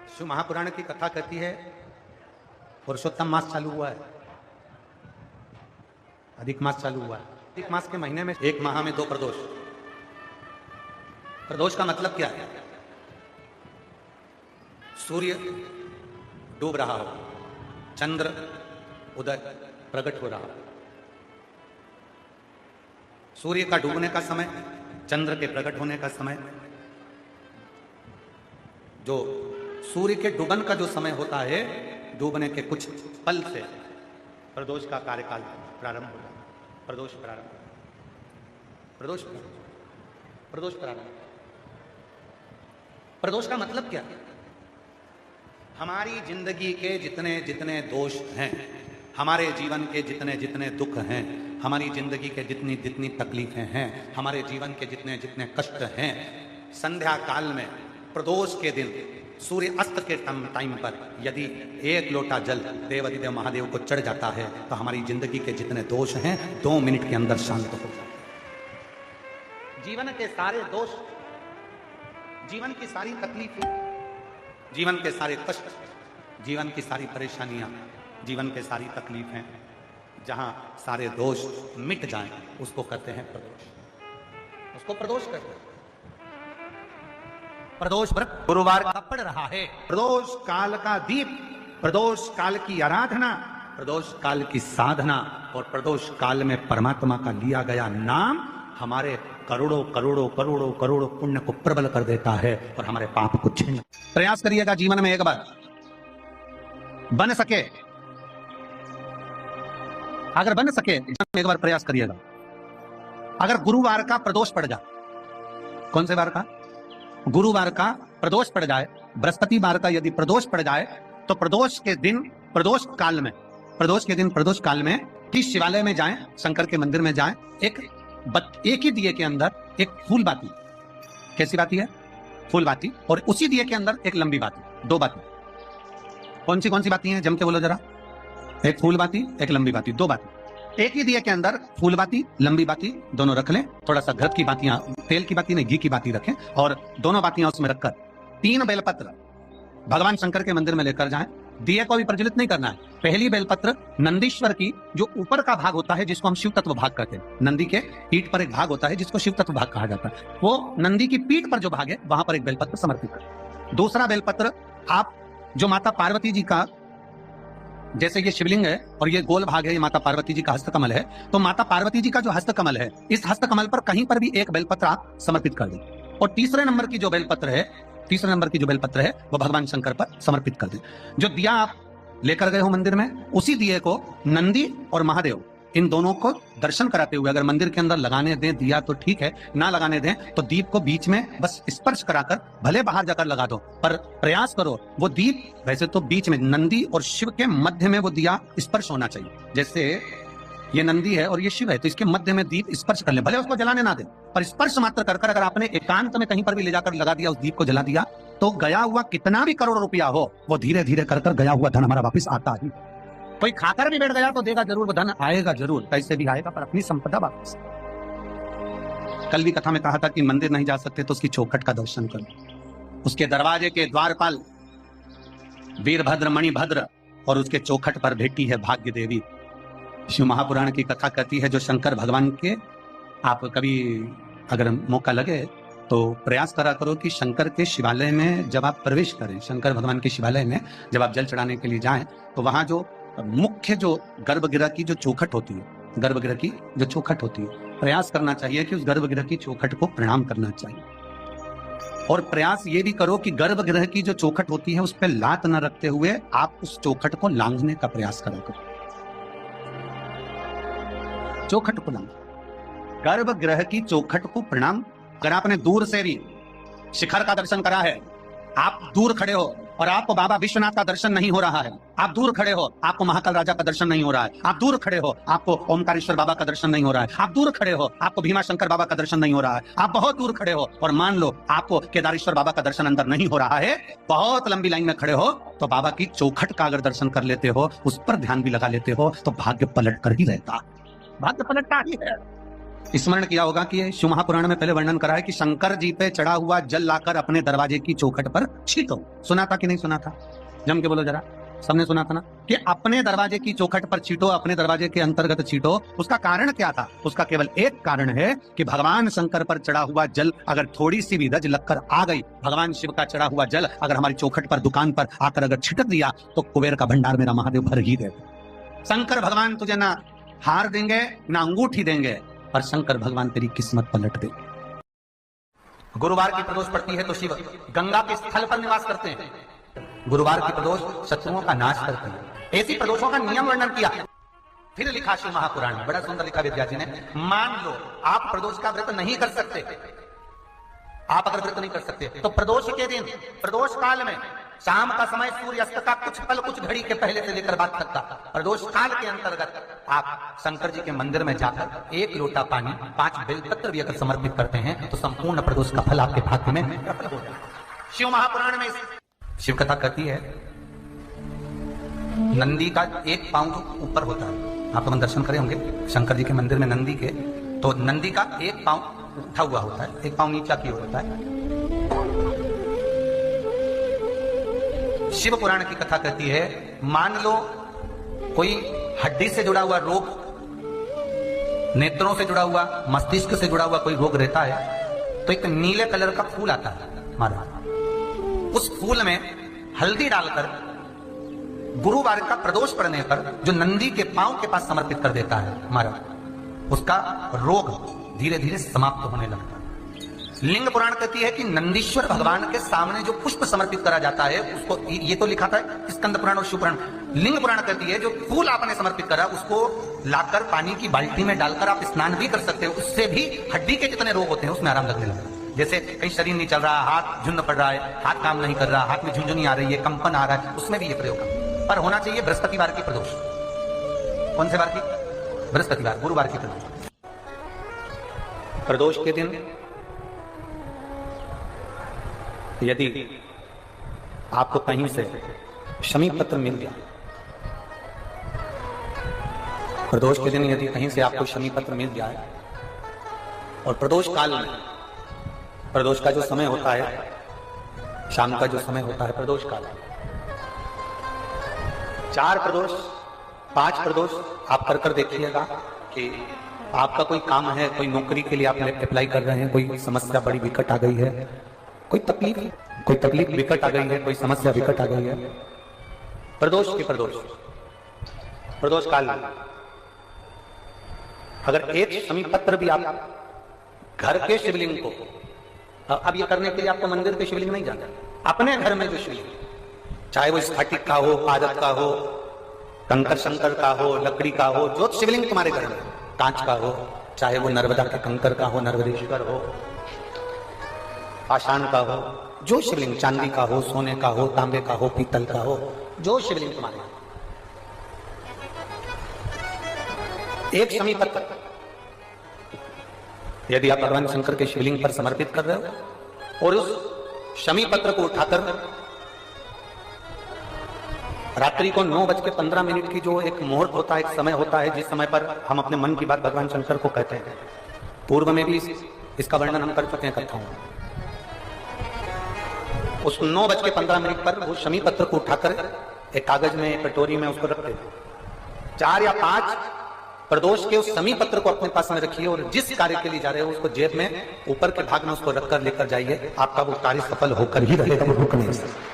शिव महापुराण की कथा कहती है पुरुषोत्तम मास चालू हुआ है, अधिक मास चालू हुआ है। अधिक मास के महीने में एक माह में 2 प्रदोष। प्रदोष का मतलब क्या है? सूर्य डूब रहा हो, चंद्र उदय प्रकट हो रहा हो। सूर्य का डूबने का समय, चंद्र के प्रकट होने का समय, जो सूर्य के डूबन का जो समय होता है, डूबने के कुछ पल से प्रदोष का कार्यकाल प्रारंभ होता है। प्रदोष प्रारंभ, प्रदोष प्रदोष प्रारंभ। प्रदोष का मतलब क्या है? हमारी जिंदगी के जितने जितने दोष हैं, हमारे जीवन के जितने जितने दुख हैं, हमारी जिंदगी के जितनी जितनी तकलीफें हैं, हमारे जीवन के जितने जितने कष्ट हैं, संध्या काल में प्रदोष के दिन सूर्य अस्त के टाइम पर यदि 1 लोटा जल देवाधिदेव महादेव को चढ़ जाता है तो हमारी जिंदगी के जितने दोष हैं 2 मिनट के अंदर शांत हो जाते हैं। जीवन के सारे दोष, जीवन की सारी तकलीफें, जीवन के सारे कष्ट, जीवन की सारी परेशानियां, जीवन के सारी तकलीफें, जहां सारे दोष मिट जाएं उसको कहते हैं प्रदोष। उसको प्रदोष कहते हैं। प्रदोष व्रत गुरुवार का पड़ रहा है। प्रदोष काल का दीप, प्रदोष काल की आराधना, प्रदोष काल की साधना और प्रदोष काल में परमात्मा का लिया गया नाम हमारे करोड़ों करोड़ों करोड़ों करोड़ों पुण्य को प्रबल कर देता है और हमारे पाप को छीन। प्रयास करिएगा जीवन में एक बार बन सके, अगर बन सके एक बार प्रयास करिएगा। अगर गुरुवार का प्रदोष पड़ जाए, कौन से वार का? गुरुवार का प्रदोष पड़ जाए, बृहस्पतिवार का यदि प्रदोष पड़ जाए तो प्रदोष के दिन, प्रदोष काल में, प्रदोष के दिन प्रदोष काल में किस शिवालय में जाएं, शंकर के मंदिर में जाएं, एक ही दिए के अंदर एक फूल बाती, कैसी बाती है? फूल बाती, और उसी दिए के अंदर एक लंबी बाती, 2 बाती। कौन सी बाती हैं? जम के बोलो जरा। एक फूल बाती, एक लंबी बाती, 2 बाती। एक ही दिए के अंदर फूल बाती, लंबी बाती दोनों रख लें। थोड़ा सा घृत की बातियां, तेल की बाती नहीं घी की बाती रखें और दोनों बातियां उसमें रखकर 3 बेलपत्र भगवान शंकर के मंदिर में लेकर जाएं। दिए को भी प्रज्वलित नहीं करना है। पहली बेलपत्र नंदीश्वर की जो ऊपर का भाग होता है जिसको हम शिव तत्व भाग कहते हैं, नंदी के पीठ पर एक भाग होता है जिसको शिव तत्व भाग कहा जाता है, वो नंदी की पीठ पर जो भाग है वहां पर एक बेलपत्र समर्पित करें। दूसरा बेलपत्र आप जो माता पार्वती जी का, जैसे ये शिवलिंग है और ये गोल भाग है, ये माता पार्वती जी का हस्तकमल है, तो माता पार्वती जी का जो हस्तकमल है, इस हस्तकमल पर कहीं पर भी एक बेलपत्र आप समर्पित कर दें। और तीसरे नंबर की जो बेलपत्र है वो भगवान शंकर पर समर्पित कर दें। जो दिया आप लेकर गए हो मंदिर में, उसी दिए को नंदी और महादेव इन दोनों को दर्शन कराते हुए अगर मंदिर के अंदर लगाने दें दिया तो ठीक है, ना लगाने दें तो दीप को बीच में बस स्पर्श कराकर, भले बाहर जाकर लगा दो, पर प्रयास करो वो दीप वैसे तो बीच में, नंदी और शिव के मध्य में वो दिया स्पर्श होना चाहिए। जैसे ये नंदी है और ये शिव है तो इसके मध्य में दीप स्पर्श कर ले, भले उसको जलाने ना दे, पर स्पर्श मात्र कर अगर आपने एकांत में कहीं पर भी ले जाकर लगा दिया, उस दीप को जला दिया, तो गया हुआ कितना भी करोड़ रुपया हो वो धीरे धीरे कर गया हुआ धन हमारा वापिस आता ही। कोई खाकर भी बैठ गया तो देगा जरूर, वो धन आएगा जरूर, कैसे भी आएगा, पर अपनी संपदा वापस। कल भी कथा में कहा था कि मंदिर नहीं जा सकते तो उसकी चौखट का दर्शन करो। उसके दरवाजे के द्वारपाल वीरभद्र मणिभद्र और उसके चौखट पर बैठी है भाग्य देवी। शिव महापुराण की कथा कहती है जो शंकर भगवान के, आप कभी अगर मौका लगे तो प्रयास करा करो कि शंकर के शिवालय में जब आप प्रवेश करें, शंकर भगवान के शिवालय में जब आप जल चढ़ाने के लिए जाएं तो वहां जो मुख्य जो गर्भगृह की जो चौखट होती है, गर्भगृह की जो चौखट होती है, प्रयास करना चाहिए कि उस गर्भगृह की चौखट को प्रणाम करना चाहिए। और प्रयास ये भी करो कि गर्भगृह की जो चौखट होती है उस पर लात न रखते हुए आप उस चौखट को लांघने का प्रयास करा करो। चौखट को लांघ, गर्भगृह की चौखट को प्रणाम। अगर आपने दूर से भी शिखर का दर्शन करा है, आप दूर खड़े हो और आपको बाबा विश्वनाथ का दर्शन नहीं हो रहा है, आप दूर खड़े हो आपको महाकाल राजा का दर्शन नहीं हो रहा है, आप दूर खड़े हो आपको ओमकारेश्वर बाबा का दर्शन नहीं हो रहा है, आप दूर खड़े हो आपको भीमाशंकर बाबा का दर्शन नहीं हो रहा है, आप बहुत दूर खड़े हो और मान लो आपको केदारेश्वर बाबा का दर्शन अंदर नहीं हो रहा है, बहुत लंबी लाइन में खड़े हो, तो बाबा की चौखट का अगर दर्शन कर लेते हो, उस पर ध्यान भी लगा लेते हो, तो भाग्य पलट कर ही रहता, भाग्य पलटता ही है। स्मरण किया होगा कि शिव महापुराण में पहले वर्णन करा है कि शंकर जी पे चढ़ा हुआ जल लाकर अपने दरवाजे की चौखट पर छीटो। सुना था कि नहीं सुना था? जम के बोलो जरा, सबने सुना था ना कि अपने दरवाजे की चौखट पर छीटो, अपने दरवाजे के अंतर्गत छीटो। उसका कारण क्या था? उसका केवल एक कारण है कि भगवान शंकर पर चढ़ा हुआ जल अगर थोड़ी सी भी रज लगकर आ गई, भगवान शिव का चढ़ा हुआ जल अगर हमारी चौखट पर दुकान पर आकर अगर छिटक दिया तो कुबेर का भंडार मेरा महादेव भर ही दे। शंकर भगवान तुझे ना हार देंगे ना अंगूठी देंगे, पर शंकर भगवान तेरी किस्मत पलट दे। गुरुवार की प्रदोष पड़ती है तो शिव गंगा के स्थल पर निवास करते हैं। गुरुवार की प्रदोष शत्रुओं का नाश करते हैं। ऐसी प्रदोषों का नियम वर्णन किया। फिर लिखा शिव महापुराण में, बड़ा सुंदर लिखा विद्या जी ने। मान लो आप प्रदोष का व्रत नहीं कर सकते, आप अगर व्रत नहीं कर सकते तो प्रदोष के दिन, प्रदोष काल में शाम का समय सूर्य अस्त का कुछ पल कुछ घड़ी के पहले से लेकर बाद तक का प्रदोष काल के अंतर्गत आप शंकर जी के मंदिर में जाकर 1 लोटा पानी 5 बेलपत्र भी अगर समर्पित करते हैं तो संपूर्ण प्रदोष का फल आपके भाग्य में प्रकट होता है। शिव महापुराण में शिव कथा कहती है नंदी का 1 पांव ऊपर होता है। आप लोग दर्शन करे होंगे शंकर जी के मंदिर में नंदी के, तो नंदी का 1 पांव उठा हुआ होता है, 1 पांव नीचा की ओर होता है। शिव पुराण की कथा कहती है मान लो कोई हड्डी से जुड़ा हुआ रोग, नेत्रों से जुड़ा हुआ, मस्तिष्क से जुड़ा हुआ कोई रोग रहता है तो एक नीले कलर का फूल आता है हमारा, उस फूल में हल्दी डालकर गुरुवार का प्रदोष पड़ने पर जो नंदी के पांव के पास समर्पित कर देता है हमारा, उसका रोग धीरे धीरे समाप्त होने लगता है। लिंग पुराण कहती है कि नंदीश्वर भगवान के सामने जो पुष्प समर्पित करा जाता है उसको, ये तो लिखा था स्कंद पुराण और शिव पुराण। लिंग पुराण कहती है जो फूल आपने समर्पित करा उसको लाकर पानी की बाल्टी में डालकर आप स्नान भी कर सकते हो, उससे भी हड्डी के जितने रोग होते हैं उसमें आराम लगने लगता है। जैसे कहीं शरीर नहीं चल रहा, हाथ झुन्न पड़ रहा है, हाथ काम नहीं कर रहा, हाथ में झुंझुनी आ रही है, कंपन आ रहा है, उसमें भी ये प्रयोग पर होना चाहिए बृहस्पतिवार की प्रदोष। कौन से वार की? बृहस्पतिवार, गुरुवार की प्रदोष। प्रदोष के दिन यदि आपको कहीं से शमी पत्र मिल गया, प्रदोष के दिन यदि कहीं से आपको शमी पत्र मिल गया है और प्रदोष काल में, प्रदोष का जो समय होता है, शाम का जो समय होता है प्रदोष काल, 4 प्रदोष 5 प्रदोष आप कर देखिएगा कि आपका कोई काम है, कोई नौकरी के लिए आप अप्लाई कर रहे हैं, कोई समस्या बड़ी विकट आ गई है, कोई तकलीफ विकट आ गई है, कोई समस्या विकट आ गई है, प्रदोष के प्रदोष काल में अगर एक शमी पत्र भी आप घर के शिवलिंग को, अब ये करने के लिए आपको मंदिर के शिवलिंग नहीं जाना, अपने घर में जो शिवलिंग, चाहे वो स्फटिक का हो, पारद का हो, कंकर शंकर का हो, लकड़ी का हो, जो शिवलिंग तुम्हारे घर में, कांच का हो, चाहे वो नर्मदा के कंकर का हो, नर्मदेश्वर हो, पाषाण का हो, जो शिवलिंग, चांदी का हो, सोने का हो, तांबे का हो, पीतल का हो, जो शिवलिंग तुम्हारे, एक शमी पत्र यदि आप भगवान शंकर के शिवलिंग पर समर्पित कर रहे हो और उस शमी पत्र को उठाकर रात्रि को 9:15 की जो एक मुहूर्त होता है, एक समय होता है जिस समय पर हम अपने मन की बात भगवान शंकर को कहते हैं, पूर्व में भी इसका वर्णन हम कर चुके हैं कथाओं में। उस 9:15 पर वो शमी पत्र को उठाकर एक कागज में, कटोरी में उसको रखते हैं। 4 या 5 प्रदोष के उस शमी पत्र को अपने पास में रखिए और जिस कार्य के लिए जा रहे हो उसको जेब में ऊपर के भाग में उसको रखकर लेकर जाइए, आपका वो कार्य सफल होकर ही रहेगा, वो रुक नहीं सकता।